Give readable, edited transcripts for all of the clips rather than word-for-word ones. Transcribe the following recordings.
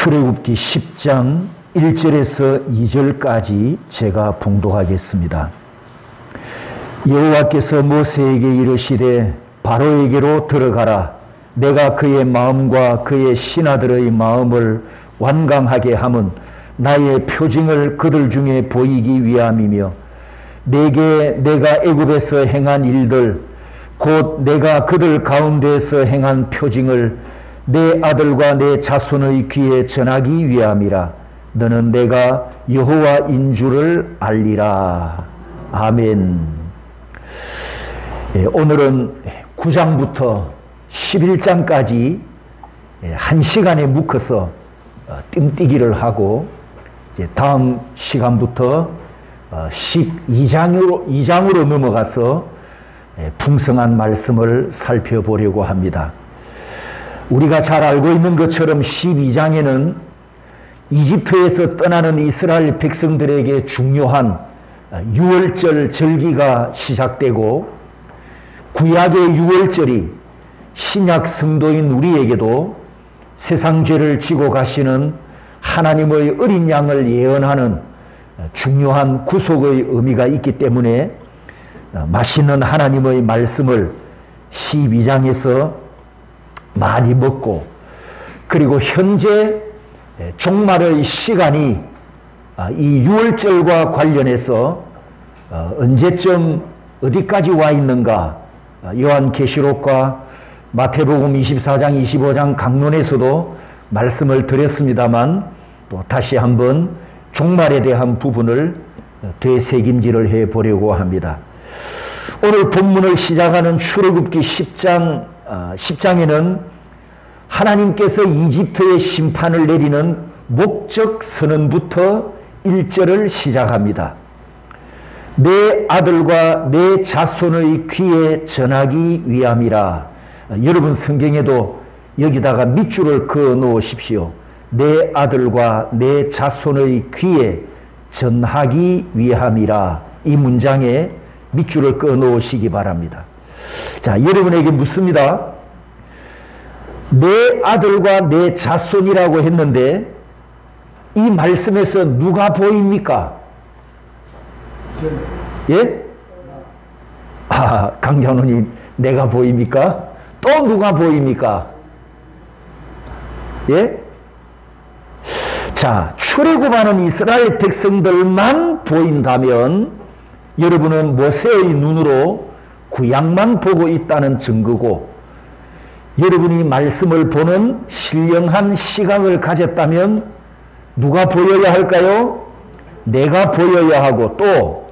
출애굽기 10장 1절에서 2절까지 제가 봉독하겠습니다. 여호와께서 모세에게 이르시되 바로에게로 들어가라. 내가 그의 마음과 그의 신하들의 마음을 완강하게 함은 나의 표징을 그들 중에 보이기 위함이며 내게 내가 애굽에서 행한 일들 곧 내가 그들 가운데에서 행한 표징을 내 아들과 내 자손의 귀에 전하기 위함이라. 너는 내가 여호와인 줄을 알리라. 아멘. 오늘은 9장부터 11장까지 1시간에 묶어서 띵뛰기를 하고 다음 시간부터 12장으로 넘어가서 풍성한 말씀을 살펴보려고 합니다. 우리가 잘 알고 있는 것처럼 12장에는 이집트에서 떠나는 이스라엘 백성들에게 중요한 유월절 절기가 시작되고 구약의 유월절이 신약 성도인 우리에게도 세상 죄를 지고 가시는 하나님의 어린 양을 예언하는 중요한 구속의 의미가 있기 때문에 맛있는 하나님의 말씀을 12장에서 많이 먹고, 그리고 현재 종말의 시간이 이 유월절과 관련해서 언제쯤 어디까지 와 있는가, 요한계시록과 마태복음 24장 25장 강론에서도 말씀을 드렸습니다만 또 다시 한번 종말에 대한 부분을 되새김질을 해보려고 합니다. 오늘 본문을 시작하는 출애굽기 10장에는 하나님께서 이집트의 심판을 내리는 목적 선언부터 1절을 시작합니다. 내 아들과 내 자손의 귀에 전하기 위함이라. 여러분 성경에도 여기다가 밑줄을 그어 놓으십시오. 내 아들과 내 자손의 귀에 전하기 위함이라. 이 문장에 밑줄을 그어 놓으시기 바랍니다. 자, 여러분에게 묻습니다. 내 아들과 내 자손이라고 했는데 이 말씀에서 누가 보입니까? 예? 강장로님, 내가 보입니까? 또 누가 보입니까? 예? 자, 출애굽하는 이스라엘 백성들만 보인다면 여러분은 모세의 눈으로 구약만 보고 있다는 증거고, 여러분이 말씀을 보는 신령한 시각을 가졌다면 누가 보여야 할까요? 내가 보여야 하고, 또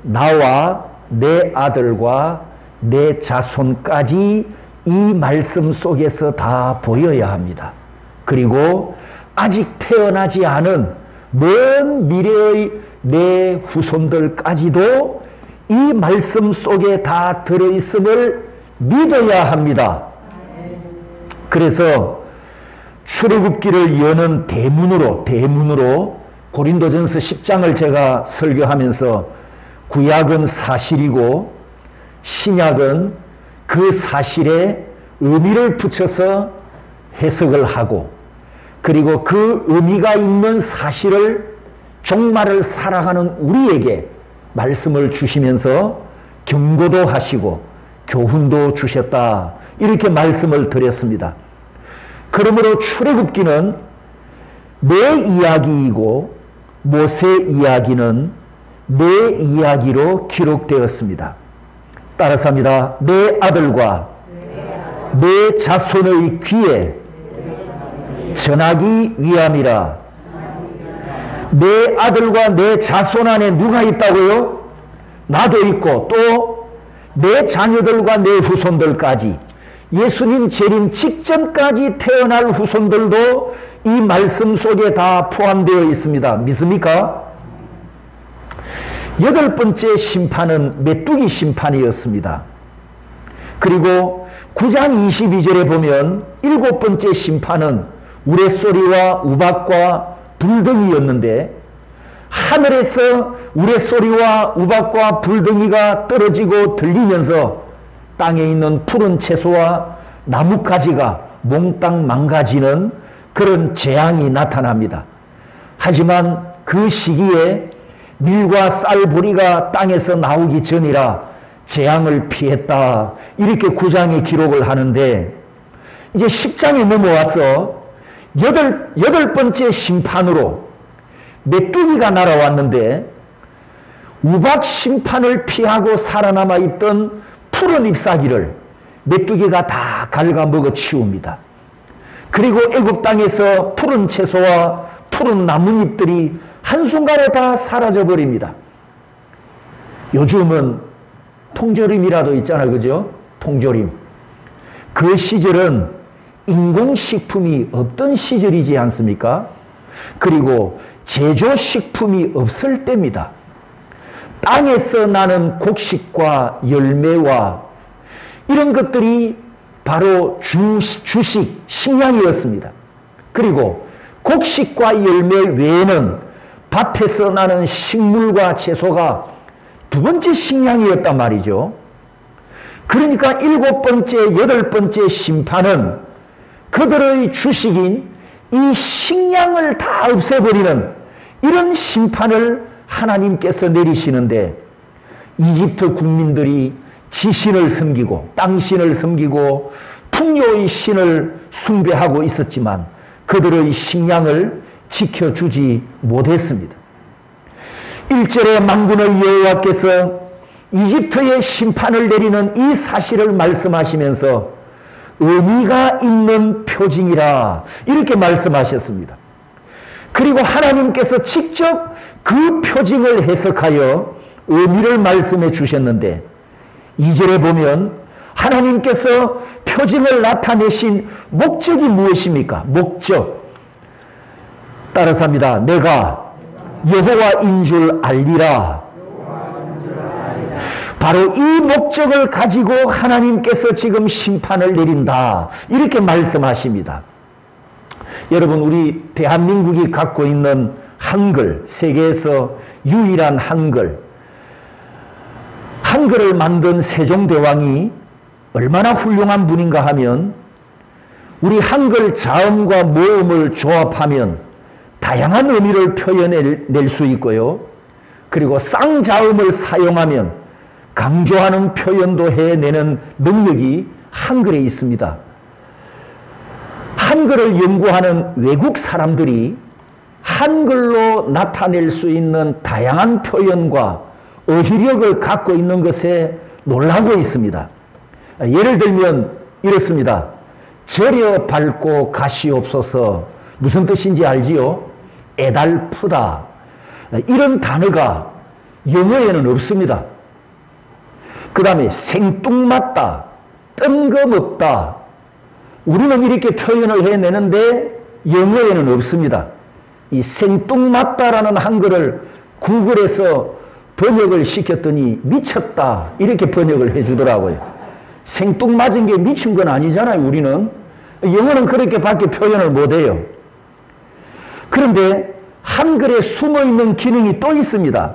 나와 내 아들과 내 자손까지 이 말씀 속에서 다 보여야 합니다. 그리고 아직 태어나지 않은 먼 미래의 내 후손들까지도 이 말씀 속에 다 들어있음을 믿어야 합니다. 그래서 출애굽기를 여는 대문으로 고린도전서 10장을 제가 설교하면서 구약은 사실이고 신약은 그 사실에 의미를 붙여서 해석을 하고, 그리고 그 의미가 있는 사실을 종말을 살아가는 우리에게 말씀을 주시면서 경고도 하시고 교훈도 주셨다, 이렇게 말씀을 드렸습니다. 그러므로 출애굽기는 내 이야기이고 모세 이야기는 내 이야기로 기록되었습니다. 따라서 합니다. 내 아들과 내 자손의 귀에 전하기 위함이라. 내 아들과 내 자손 안에 누가 있다고요? 나도 있고 또 내 자녀들과 내 후손들까지, 예수님 재림 직전까지 태어날 후손들도 이 말씀 속에 다 포함되어 있습니다. 믿습니까? 8번째 심판은 메뚜기 심판이었습니다. 그리고 9장 22절에 보면 7번째 심판은 우레소리와 우박과 불덩이였는데, 하늘에서 우레소리와 우박과 불덩이가 떨어지고 들리면서 땅에 있는 푸른 채소와 나뭇가지가 몽땅 망가지는 그런 재앙이 나타납니다. 하지만 그 시기에 밀과 쌀보리가 땅에서 나오기 전이라 재앙을 피했다. 이렇게 9장에 기록을 하는데, 이제 10장에 넘어와서 여덟 번째 심판으로 메뚜기가 날아왔는데, 우박 심판을 피하고 살아남아 있던 푸른 잎사귀를 메뚜기가 다 갉아먹어 치웁니다. 그리고 애굽 땅에서 푸른 채소와 푸른 나뭇잎들이 한순간에 다 사라져버립니다. 요즘은 통조림이라도 있잖아요. 그죠? 통조림. 그 시절은 인공식품이 없던 시절이지 않습니까? 그리고 제조식품이 없을 때입니다. 땅에서 나는 곡식과 열매와 이런 것들이 바로 주식, 식량이었습니다. 그리고 곡식과 열매 외에는 밭에서 나는 식물과 채소가 두 번째 식량이었단 말이죠. 그러니까 7번째, 8번째 심판은 그들의 주식인 이 식량을 다 없애버리는 이런 심판을 하나님께서 내리시는데, 이집트 국민들이 지신을 섬기고 땅신을 섬기고 풍요의 신을 숭배하고 있었지만 그들의 식량을 지켜주지 못했습니다. 1절에 만군의 여호와께서 이집트의 심판을 내리는 이 사실을 말씀하시면서 의미가 있는 표징이라 이렇게 말씀하셨습니다. 그리고 하나님께서 직접 그 표징을 해석하여 의미를 말씀해 주셨는데, 2절에 보면 하나님께서 표징을 나타내신 목적이 무엇입니까? 목적. 따라서 합니다. 내가 여호와인 줄 알리라. 바로 이 목적을 가지고 하나님께서 지금 심판을 내린다. 이렇게 말씀하십니다. 여러분, 우리 대한민국이 갖고 있는 한글, 세계에서 유일한 한글, 한글을 만든 세종대왕이 얼마나 훌륭한 분인가 하면, 우리 한글 자음과 모음을 조합하면 다양한 의미를 표현해낼 수 있고요. 그리고 쌍자음을 사용하면 강조하는 표현도 해내는 능력이 한글에 있습니다. 한글을 연구하는 외국 사람들이 한글로 나타낼 수 있는 다양한 표현과 어휘력을 갖고 있는 것에 놀라고 있습니다. 예를 들면 이렇습니다. 절여 밟고 가시옵소서. 무슨 뜻인지 알지요? 애달프다. 이런 단어가 영어에는 없습니다. 그 다음에 생뚱맞다, 뜬금없다. 우리는 이렇게 표현을 해내는데 영어에는 없습니다. 이 생뚱맞다라는 한글을 구글에서 번역을 시켰더니 미쳤다 이렇게 번역을 해주더라고요. 생뚱맞은 게 미친 건 아니잖아요. 우리는 영어는 그렇게밖에 표현을 못해요. 그런데 한글에 숨어있는 기능이 또 있습니다.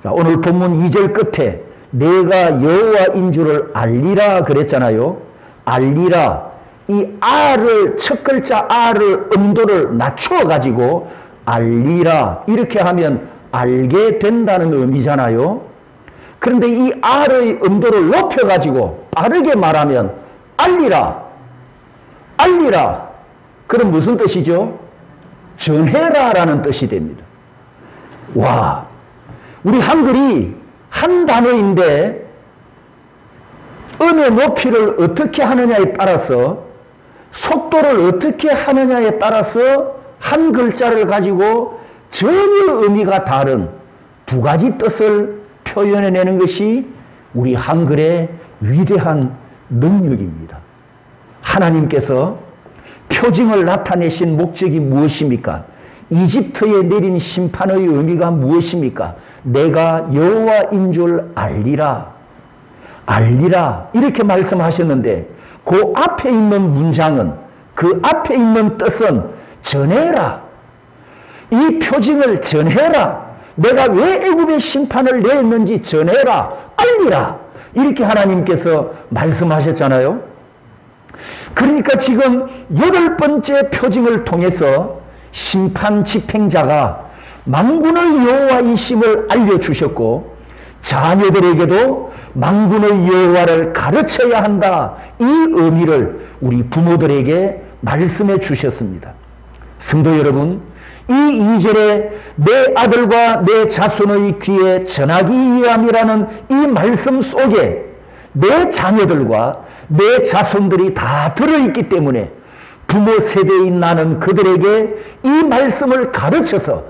자, 오늘 본문 2절 끝에 내가 여호와인 줄을 알리라 그랬잖아요. 알리라. 이 R을, 첫 글자 R을 음도를 낮춰 가지고 알리라 이렇게 하면 알게 된다는 의미잖아요. 그런데 이 R의 음도를 높여 가지고 빠르게 말하면 알리라, 알리라. 그럼 무슨 뜻이죠? 전해라 라는 뜻이 됩니다. 와, 우리 한글이 한 단어인데 음의 높이를 어떻게 하느냐에 따라서, 속도를 어떻게 하느냐에 따라서 한 글자를 가지고 전혀 의미가 다른 두 가지 뜻을 표현해내는 것이 우리 한글의 위대한 능력입니다. 하나님께서 표징을 나타내신 목적이 무엇입니까? 이집트에 내린 심판의 의미가 무엇입니까? 내가 여호와인 줄 알리라. 알리라. 이렇게 말씀하셨는데 그 앞에 있는 문장은, 그 앞에 있는 뜻은 전해라. 이 표징을 전해라. 내가 왜 애굽의 심판을 내렸는지 전해라. 알리라. 이렇게 하나님께서 말씀하셨잖아요. 그러니까 지금 8번째 표징을 통해서 심판 집행자가 만군의 여호와이심을 알려주셨고 자녀들에게도 만군의 여호와를 가르쳐야 한다. 이 의미를 우리 부모들에게 말씀해 주셨습니다. 성도 여러분, 이 2절에 내 아들과 내 자손의 귀에 전하기 위함이라는 이 말씀 속에 내 자녀들과 내 자손들이 다 들어있기 때문에 부모 세대인 나는 그들에게 이 말씀을 가르쳐서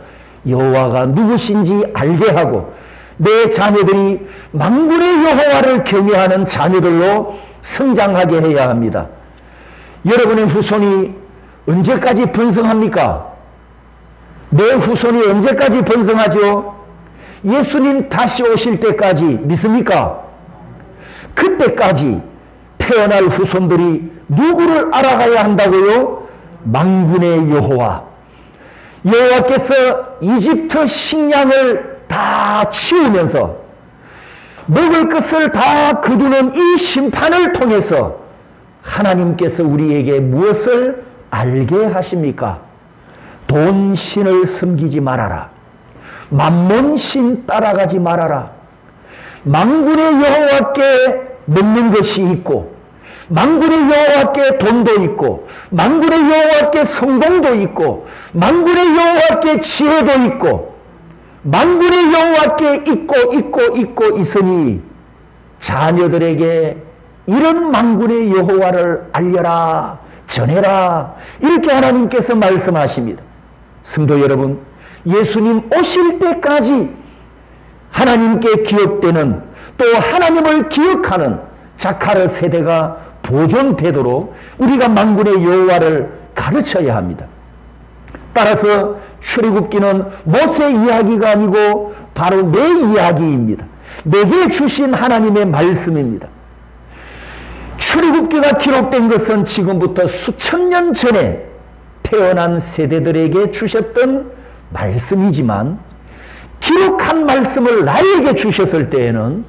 여호와가 누구신지 알게 하고 내 자녀들이 만군의 여호와를 경외하는 자녀들로 성장하게 해야 합니다. 여러분의 후손이 언제까지 번성합니까? 내 후손이 언제까지 번성하죠? 예수님 다시 오실 때까지 믿습니까? 그때까지 태어날 후손들이 누구를 알아가야 한다고요? 만군의 여호와. 여호와께서 이집트 식량을 다 치우면서 먹을 것을 다 거두는 이 심판을 통해서 하나님께서 우리에게 무엇을 알게 하십니까? 돈신을 섬기지 말아라. 만몬신 따라가지 말아라. 만군의 여호와께 먹는 것이 있고 만군의 여호와께 돈도 있고 만군의 여호와께 성공도 있고 만군의 여호와께 지혜도 있고 만군의 여호와께 있고 있으니 자녀들에게 이런 만군의 여호와를 알려라, 전해라, 이렇게 하나님께서 말씀하십니다. 성도 여러분, 예수님 오실 때까지 하나님께 기억되는, 또 하나님을 기억하는 자카르 세대가 보존되도록 우리가 만군의 여호와를 가르쳐야 합니다. 따라서 출애굽기는 모세 이야기가 아니고 바로 내 이야기입니다. 내게 주신 하나님의 말씀입니다. 출애굽기가 기록된 것은 지금부터 수천 년 전에 태어난 세대들에게 주셨던 말씀이지만 기록한 말씀을 나에게 주셨을 때에는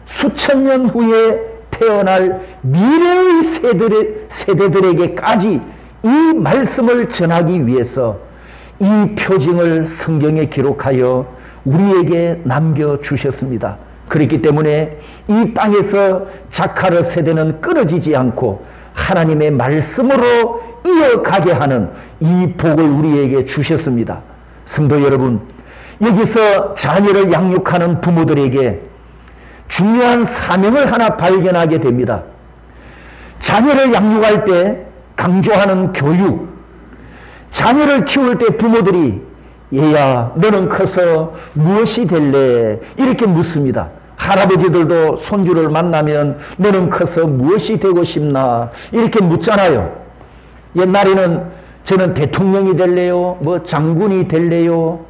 수천 년 후에 태어날 미래의 세대들에게까지 이 말씀을 전하기 위해서 이 표징을 성경에 기록하여 우리에게 남겨주셨습니다. 그렇기 때문에 이 땅에서 자카르 세대는 끊어지지 않고 하나님의 말씀으로 이어가게 하는 이 복을 우리에게 주셨습니다. 성도 여러분, 여기서 자녀를 양육하는 부모들에게 중요한 사명을 하나 발견하게 됩니다. 자녀를 양육할 때 강조하는 교육. 자녀를 키울 때 부모들이 얘야 너는 커서 무엇이 될래? 이렇게 묻습니다. 할아버지들도 손주를 만나면 너는 커서 무엇이 되고 싶나? 이렇게 묻잖아요. 옛날에는 저는 대통령이 될래요? 뭐 장군이 될래요?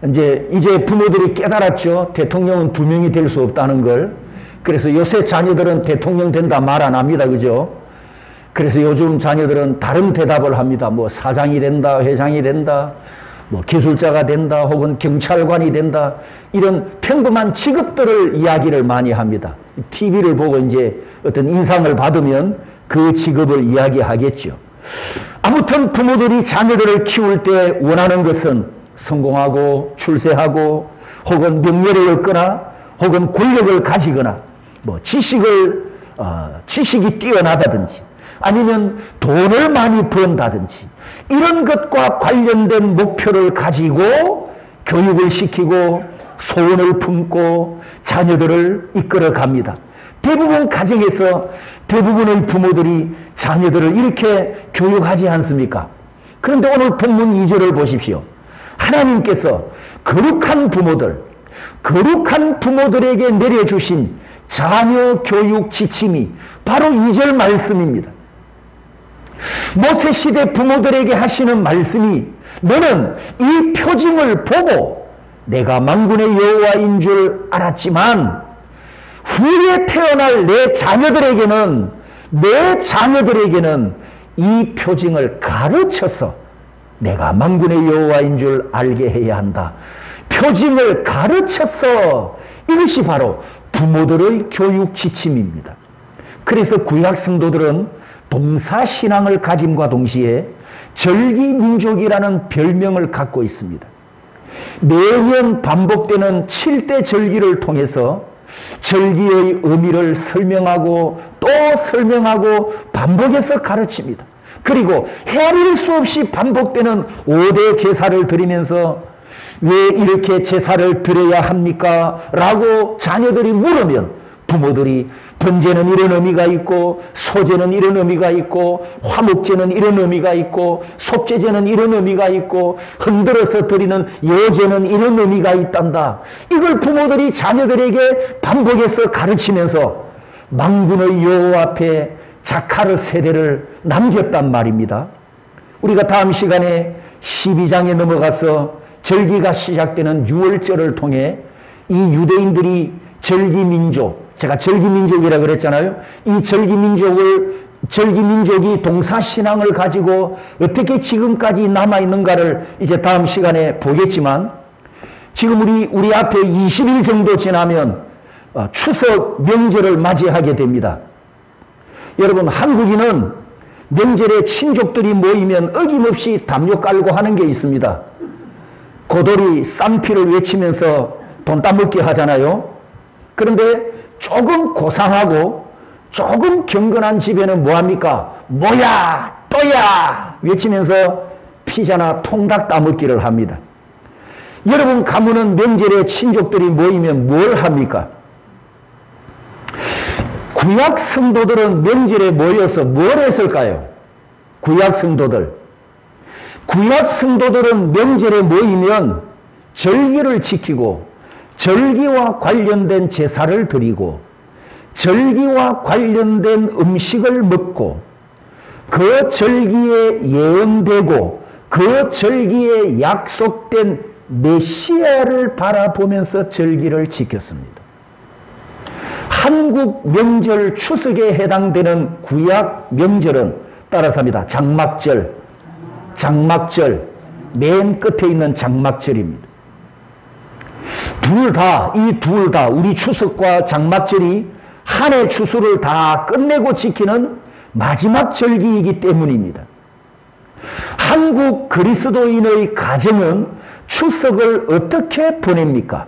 이제 부모들이 깨달았죠. 대통령은 2명이 될 수 없다는 걸. 그래서 요새 자녀들은 대통령 된다 말 안 합니다. 그죠? 그래서 요즘 자녀들은 다른 대답을 합니다. 뭐 사장이 된다, 회장이 된다, 뭐 기술자가 된다, 혹은 경찰관이 된다, 이런 평범한 직업들을 이야기를 많이 합니다. TV를 보고 이제 어떤 인상을 받으면 그 직업을 이야기하겠죠. 아무튼 부모들이 자녀들을 키울 때 원하는 것은 성공하고 출세하고 혹은 명예를 얻거나 혹은 권력을 가지거나 뭐 지식이 뛰어나다든지 아니면 돈을 많이 번다든지 이런 것과 관련된 목표를 가지고 교육을 시키고 소원을 품고 자녀들을 이끌어 갑니다. 대부분 가정에서 대부분의 부모들이 자녀들을 이렇게 교육하지 않습니까? 그런데 오늘 본문 2절을 보십시오. 하나님께서 거룩한 부모들에게 내려주신 자녀 교육 지침이 바로 2절 말씀입니다. 모세시대 부모들에게 하시는 말씀이 너는 이 표징을 보고 내가 만군의 여호와인 줄 알았지만 후에 태어날 내 자녀들에게는 이 표징을 가르쳐서 내가 만군의 여호와인 줄 알게 해야 한다. 표징을 가르쳐서, 이것이 바로 부모들의 교육 지침입니다. 그래서 구약 성도들은 동사신앙을 가짐과 동시에 절기민족이라는 별명을 갖고 있습니다. 매년 반복되는 7대 절기를 통해서 절기의 의미를 설명하고 또 설명하고 반복해서 가르칩니다. 그리고 헤아릴 수 없이 반복되는 5대 제사를 드리면서 왜 이렇게 제사를 드려야 합니까? 라고 자녀들이 물으면 부모들이 번제는 이런 의미가 있고 소제는 이런 의미가 있고 화목제는 이런 의미가 있고 속죄제는 이런 의미가 있고 흔들어서 드리는 여제는 이런 의미가 있단다. 이걸 부모들이 자녀들에게 반복해서 가르치면서 만군의 여호와 앞에 자카르 세대를 남겼단 말입니다. 우리가 다음 시간에 12장에 넘어가서 절기가 시작되는 6월절을 통해 이 유대인들이 절기민족, 제가 절기민족이라고 그랬잖아요. 이 절기민족이 동사신앙을 가지고 어떻게 지금까지 남아있는가를 이제 다음 시간에 보겠지만, 지금 우리 앞에 20일 정도 지나면 추석 명절을 맞이하게 됩니다. 여러분, 한국인은 명절에 친족들이 모이면 어김없이 담요 깔고 하는 게 있습니다. 고돌이 쌈피를 외치면서 돈 따먹기 하잖아요. 그런데 조금 고상하고 조금 경건한 집에는 뭐합니까? 뭐야 또야 외치면서 피자나 통닭 따먹기를 합니다. 여러분 가문은 명절에 친족들이 모이면 뭘 합니까? 구약 성도들은 명절에 모여서 뭘 했을까요? 구약 성도들은 명절에 모이면 절기를 지키고 절기와 관련된 제사를 드리고 절기와 관련된 음식을 먹고 그 절기에 예언되고 그 절기에 약속된 메시아를 바라보면서 절기를 지켰습니다. 한국 명절 추석에 해당되는 구약 명절은 따라서 합니다. 장막절, 맨 끝에 있는 장막절입니다. 이 둘 다 우리 추석과 장막절이 한 해 추수를 다 끝내고 지키는 마지막 절기이기 때문입니다. 한국 그리스도인의 가정은 추석을 어떻게 보냅니까?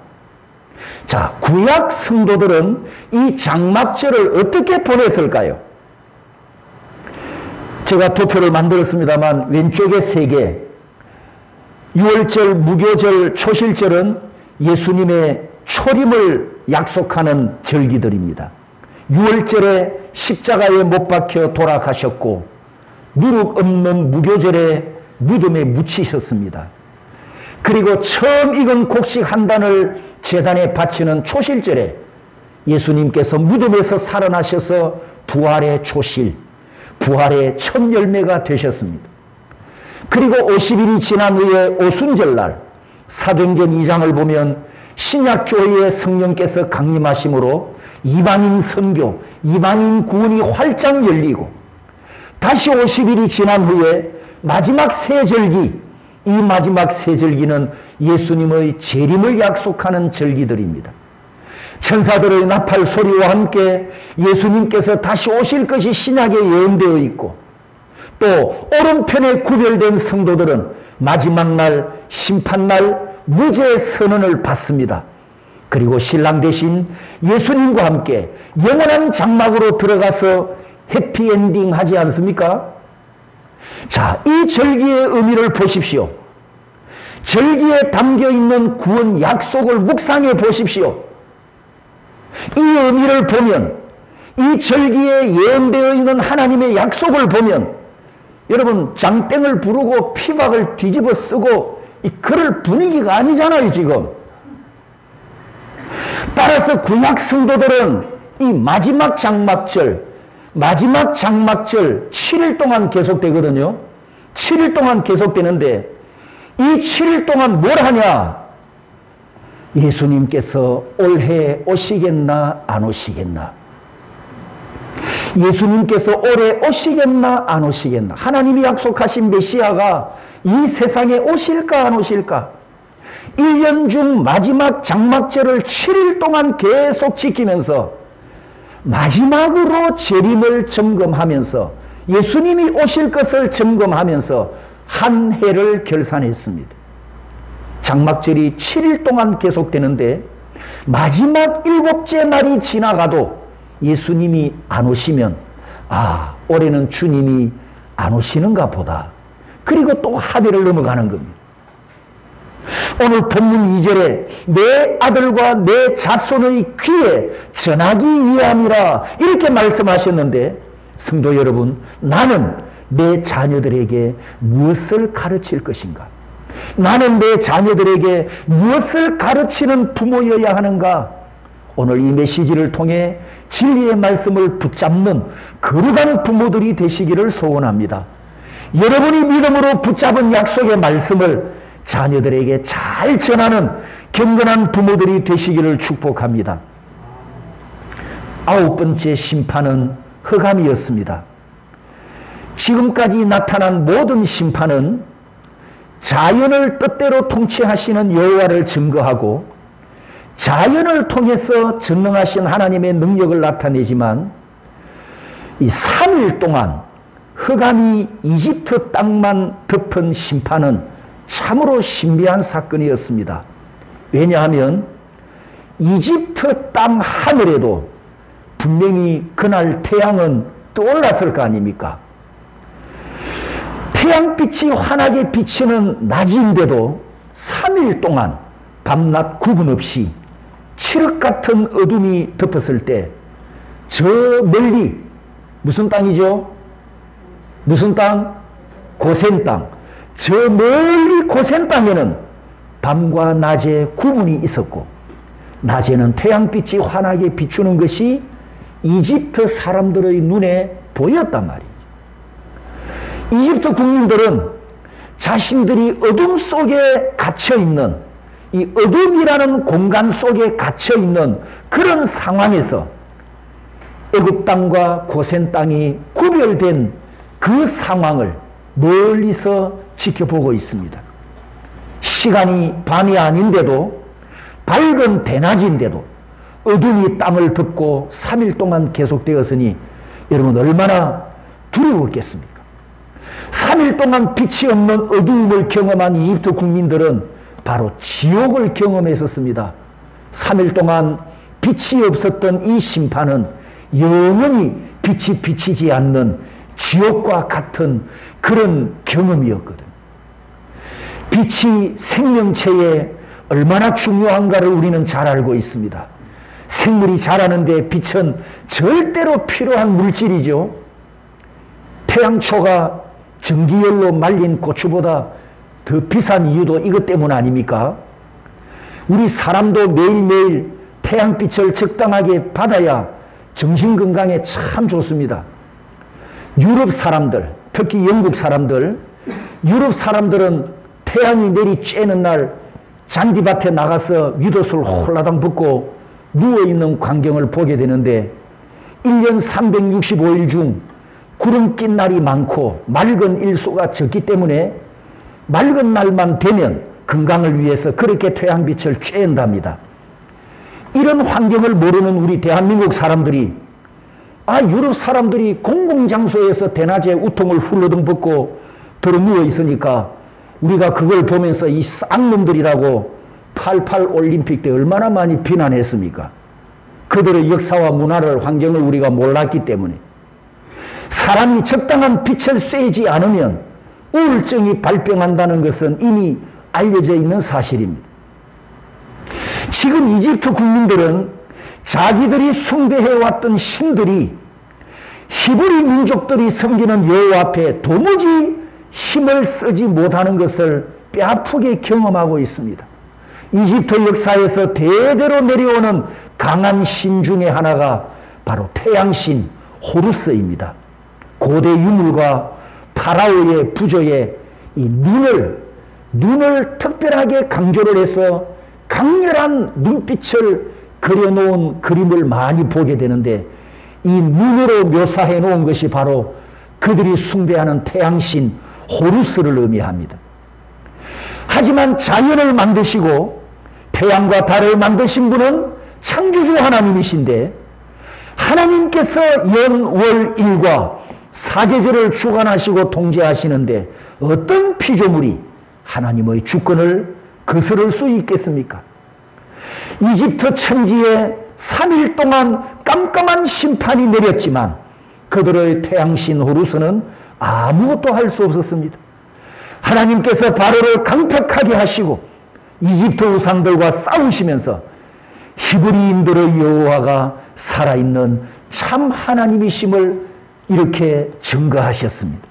자, 구약 성도들은 이 장막절을 어떻게 보냈을까요? 제가 도표를 만들었습니다만 왼쪽에 3개, 6월절, 무교절, 초실절은 예수님의 초림을 약속하는 절기들입니다. 6월절에 십자가에 못 박혀 돌아가셨고 누룩 없는 무교절에 무덤에 묻히셨습니다. 그리고 처음 익은 곡식 한 단을 제단에 바치는 초실절에 예수님께서 무덤에서 살아나셔서 부활의 초실, 부활의 첫 열매가 되셨습니다. 그리고 50일이 지난 후에 오순절날 사도행전 2장을 보면 신약교회의 성령께서 강림하심으로 이방인 선교, 이방인 구원이 활짝 열리고 다시 50일이 지난 후에 마지막 세절기, 이 마지막 세절기는 예수님의 재림을 약속하는 절기들입니다. 천사들의 나팔 소리와 함께 예수님께서 다시 오실 것이 신약에 예언되어 있고 또 오른편에 구별된 성도들은 마지막 날, 심판날 무죄 선언을 받습니다. 그리고 신랑 대신 예수님과 함께 영원한 장막으로 들어가서 해피엔딩 하지 않습니까? 자, 이 절기의 의미를 보십시오. 절기에 담겨있는 구원 약속을 묵상해 보십시오. 이 의미를 보면, 이 절기에 예언되어 있는 하나님의 약속을 보면 여러분 장땡을 부르고 피박을 뒤집어 쓰고 그럴 분위기가 아니잖아요 지금. 따라서 구약 성도들은 이 마지막 장막절 7일 동안 계속되거든요. 7일 동안 계속되는데 이 7일 동안 뭘 하냐? 예수님께서 올해 오시겠나 안 오시겠나? 예수님께서 올해 오시겠나 안 오시겠나? 하나님이 약속하신 메시아가 이 세상에 오실까 안 오실까? 1년 중 마지막 장막절을 7일 동안 계속 지키면서 마지막으로 재림을 점검하면서 예수님이 오실 것을 점검하면서 한 해를 결산했습니다. 장막절이 7일 동안 계속되는데 마지막 7째 날이 지나가도 예수님이 안 오시면 아, 올해는 주님이 안 오시는가 보다. 그리고 또 한 해를 넘어가는 겁니다. 오늘 본문 2절에 내 아들과 내 자손의 귀에 전하기 위함이라 이렇게 말씀하셨는데 성도 여러분, 나는 내 자녀들에게 무엇을 가르칠 것인가? 나는 내 자녀들에게 무엇을 가르치는 부모여야 하는가? 오늘 이 메시지를 통해 진리의 말씀을 붙잡는 거룩한 부모들이 되시기를 소원합니다. 여러분이 믿음으로 붙잡은 약속의 말씀을 자녀들에게 잘 전하는 경건한 부모들이 되시기를 축복합니다. 9번째 심판은 흑암이었습니다. 지금까지 나타난 모든 심판은 자연을 뜻대로 통치하시는 여호와를 증거하고 자연을 통해서 전능하신 하나님의 능력을 나타내지만 이 3일 동안 흑암이 이집트 땅만 덮은 심판은 참으로 신비한 사건이었습니다. 왜냐하면 이집트 땅 하늘에도 분명히 그날 태양은 떠올랐을 거 아닙니까? 태양빛이 환하게 비치는 낮인데도 3일 동안 밤낮 구분 없이 칠흑 같은 어둠이 덮었을 때 저 멀리 무슨 땅이죠? 무슨 땅? 고센 땅. 저 멀리 고센 땅에는 밤과 낮에 구분이 있었고 낮에는 태양빛이 환하게 비추는 것이 이집트 사람들의 눈에 보였단 말이에요. 이집트 국민들은 자신들이 어둠 속에 갇혀있는 이 어둠이라는 공간 속에 갇혀있는 그런 상황에서 애굽 땅과 고센 땅이 구별된 그 상황을 멀리서 지켜보고 있습니다. 시간이 밤이 아닌데도 밝은 대낮인데도 어둠이 땅을 덮고 3일 동안 계속되었으니 여러분 얼마나 두려웠겠습니까? 3일 동안 빛이 없는 어두움을 경험한 이집트 국민들은 바로 지옥을 경험했었습니다. 3일 동안 빛이 없었던 이 심판은 영원히 빛이 비치지 않는 지옥과 같은 그런 경험이었거든. 빛이 생명체에 얼마나 중요한가를 우리는 잘 알고 있습니다. 생물이 자라는데 빛은 절대로 필요한 물질이죠. 태양초가 전기열로 말린 고추보다 더 비싼 이유도 이것 때문 아닙니까? 우리 사람도 매일매일 태양빛을 적당하게 받아야 정신건강에 참 좋습니다. 유럽 사람들, 특히 영국 사람들, 유럽 사람들은 태양이 내리쬐는 날 잔디밭에 나가서 윗옷을 홀라당 벗고 누워있는 광경을 보게 되는데 1년 365일 중 구름 낀 날이 많고 맑은 일소가 적기 때문에 맑은 날만 되면 건강을 위해서 그렇게 태양빛을 쬐는답니다. 이런 환경을 모르는 우리 대한민국 사람들이 유럽 사람들이 공공장소에서 대낮에 우통을 훌러덩 벗고 들어 누워 있으니까 우리가 그걸 보면서 이 쌍놈들이라고 88 올림픽 때 얼마나 많이 비난했습니까? 그들의 역사와 문화를 환경을 우리가 몰랐기 때문에 사람이 적당한 빛을 쐬지 않으면 우울증이 발병한다는 것은 이미 알려져 있는 사실입니다. 지금 이집트 국민들은 자기들이 숭배해왔던 신들이 히브리 민족들이 섬기는 여호와 앞에 도무지 힘을 쓰지 못하는 것을 뼈아프게 경험하고 있습니다. 이집트 역사에서 대대로 내려오는 강한 신 중에 하나가 바로 태양신 호루스입니다. 고대 유물과 파라오의 부조에 이 눈을 특별하게 강조를 해서 강렬한 눈빛을 그려놓은 그림을 많이 보게 되는데 이 눈으로 묘사해 놓은 것이 바로 그들이 숭배하는 태양신 호루스를 의미합니다. 하지만 자연을 만드시고 태양과 달을 만드신 분은 창조주 하나님이신데 하나님께서 연, 월, 일과 사계절을 주관하시고 통제하시는데 어떤 피조물이 하나님의 주권을 거스를 수 있겠습니까? 이집트 천지에 3일 동안 깜깜한 심판이 내렸지만 그들의 태양신 호루스는 아무것도 할 수 없었습니다. 하나님께서 바로를 강팍하게 하시고 이집트 우상들과 싸우시면서 히브리인들의 여호와가 살아있는 참 하나님이심을 이렇게 증거하셨습니다.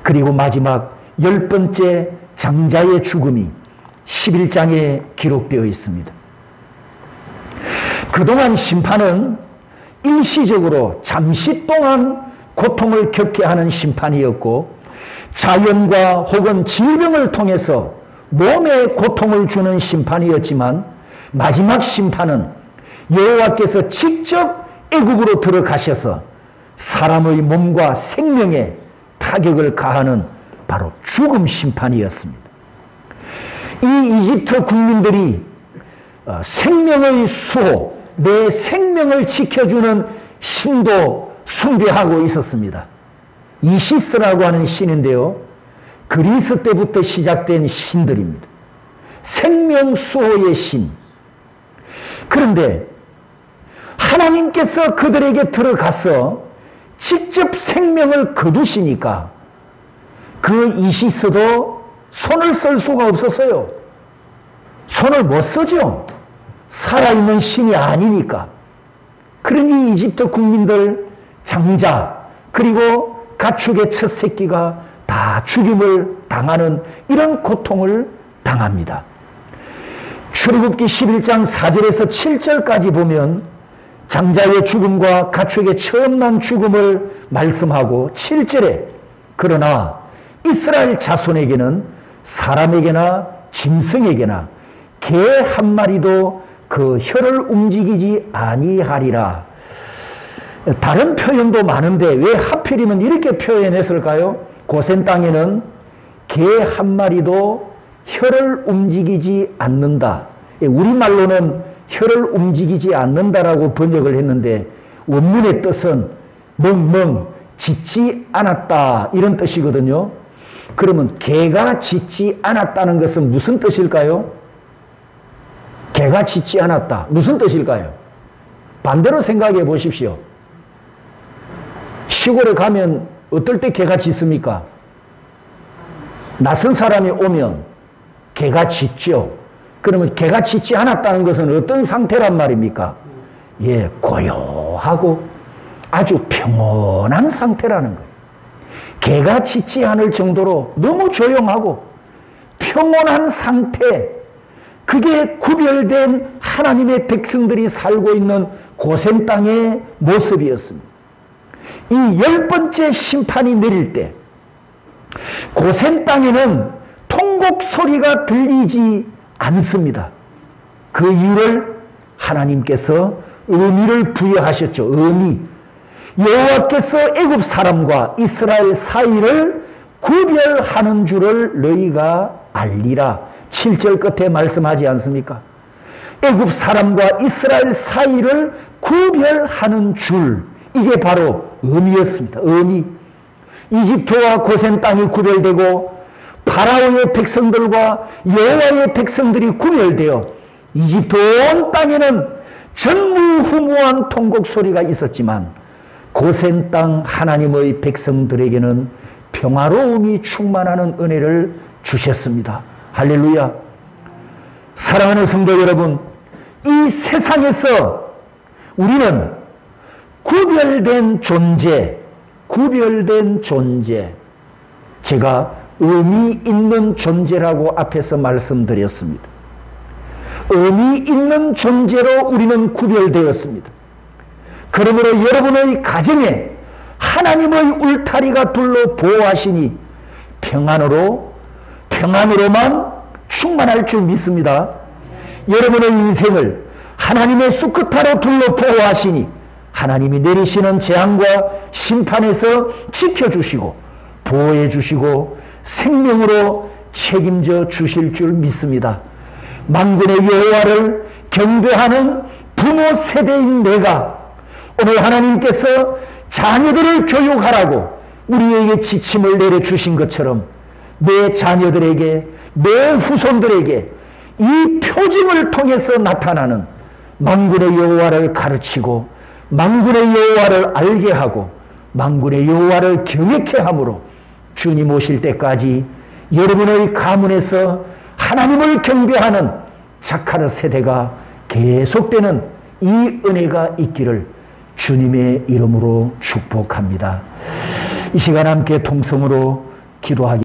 그리고 마지막 10번째 장자의 죽음이 11장에 기록되어 있습니다. 그동안 심판은 일시적으로 잠시 동안 고통을 겪게 하는 심판이었고 자연과 혹은 질병을 통해서 몸에 고통을 주는 심판이었지만 마지막 심판은 여호와께서 직접 애굽으로 들어가셔서 사람의 몸과 생명에 타격을 가하는 바로 죽음 심판이었습니다. 이 이집트 국민들이 생명의 수호, 내 생명을 지켜주는 신도 숭배하고 있었습니다. 이시스라고 하는 신인데요. 그리스 때부터 시작된 신들입니다. 생명 수호의 신. 그런데 하나님께서 그들에게 들어가서 직접 생명을 거두시니까 그 이시스도 손을 쓸 수가 없었어요. 손을 못 쓰죠. 살아있는 신이 아니니까. 그러니 이집트 국민들 장자 그리고 가축의 첫 새끼가 다 죽임을 당하는 이런 고통을 당합니다. 출애굽기 11장 4절에서 7절까지 보면 장자의 죽음과 가축의 처음 난 죽음을 말씀하고 7절에 그러나 이스라엘 자손에게는 사람에게나 짐승에게나 개 한 마리도 그 혀를 움직이지 아니하리라. 다른 표현도 많은데 왜 하필이면 이렇게 표현했을까요? 고센 땅에는 개 한 마리도 혀를 움직이지 않는다. 우리말로는 혀를 움직이지 않는다라고 번역을 했는데 원문의 뜻은 멍멍 짖지 않았다 이런 뜻이거든요. 그러면 개가 짖지 않았다는 것은 무슨 뜻일까요? 개가 짖지 않았다. 무슨 뜻일까요? 반대로 생각해 보십시오. 시골에 가면 어떨 때 개가 짖습니까? 낯선 사람이 오면 개가 짖죠. 그러면 개가 짖지 않았다는 것은 어떤 상태란 말입니까? 예, 고요하고 아주 평온한 상태라는 거예요. 개가 짖지 않을 정도로 너무 조용하고 평온한 상태, 그게 구별된 하나님의 백성들이 살고 있는 고센 땅의 모습이었습니다. 이 10번째 심판이 내릴 때 고센 땅에는 통곡 소리가 들리지 않습니다. 그 이유를 하나님께서 의미를 부여하셨죠. 의미. 여호와께서 애굽 사람과 이스라엘 사이를 구별하는 줄을 너희가 알리라. 7절 끝에 말씀하지 않습니까? 애굽 사람과 이스라엘 사이를 구별하는 줄. 이게 바로 의미였습니다. 의미. 이집트와 고센 땅이 구별되고 파라오의 백성들과 여호와의 백성들이 구별되어 이집트 온 땅에는 전무후무한 통곡 소리가 있었지만 고센 땅 하나님의 백성들에게는 평화로움이 충만하는 은혜를 주셨습니다. 할렐루야. 사랑하는 성도 여러분, 이 세상에서 우리는 구별된 존재, 제가 의미 있는 존재라고 앞에서 말씀드렸습니다. 의미 있는 존재로 우리는 구별되었습니다. 그러므로 여러분의 가정에 하나님의 울타리가 둘러 보호하시니 평안으로만 충만할 줄 믿습니다. 여러분의 인생을 하나님의 수컷타로 둘러 보호하시니 하나님이 내리시는 재앙과 심판에서 지켜주시고 보호해 주시고 생명으로 책임져 주실 줄 믿습니다. 만군의 여호와를 경배하는 부모 세대인 내가 오늘 하나님께서 자녀들을 교육하라고 우리에게 지침을 내려주신 것처럼 내 자녀들에게, 내 후손들에게 이 표징을 통해서 나타나는 만군의 여호와를 가르치고 만군의 여호와를 알게 하고 만군의 여호와를 경외케 함으로 주님 오실 때까지 여러분의 가문에서 하나님을 경배하는 자카르 세대가 계속되는 이 은혜가 있기를 주님의 이름으로 축복합니다. 이 시간 함께 통성으로 기도하기